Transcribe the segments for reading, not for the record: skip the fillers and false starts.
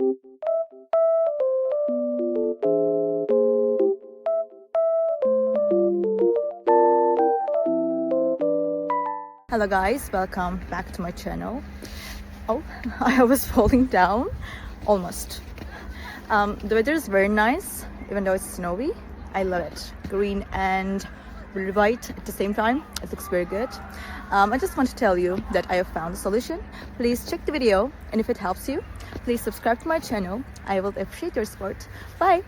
Hello guys, welcome back to my channel. Oh, I was falling down almost. The weather is very nice, even though it's snowy. I love it. Green and really white at the same time. It looks very good. I just want to tell you that I have found a solution. Please check the video, and if it helps you, please subscribe to my channel. I will appreciate your support. Bye!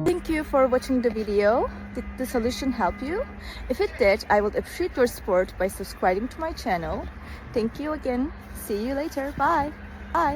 Thank you for watching the video. Did the solution help you? If it did, I would appreciate your support by subscribing to my channel. Thank you again. See you later. Bye. Bye.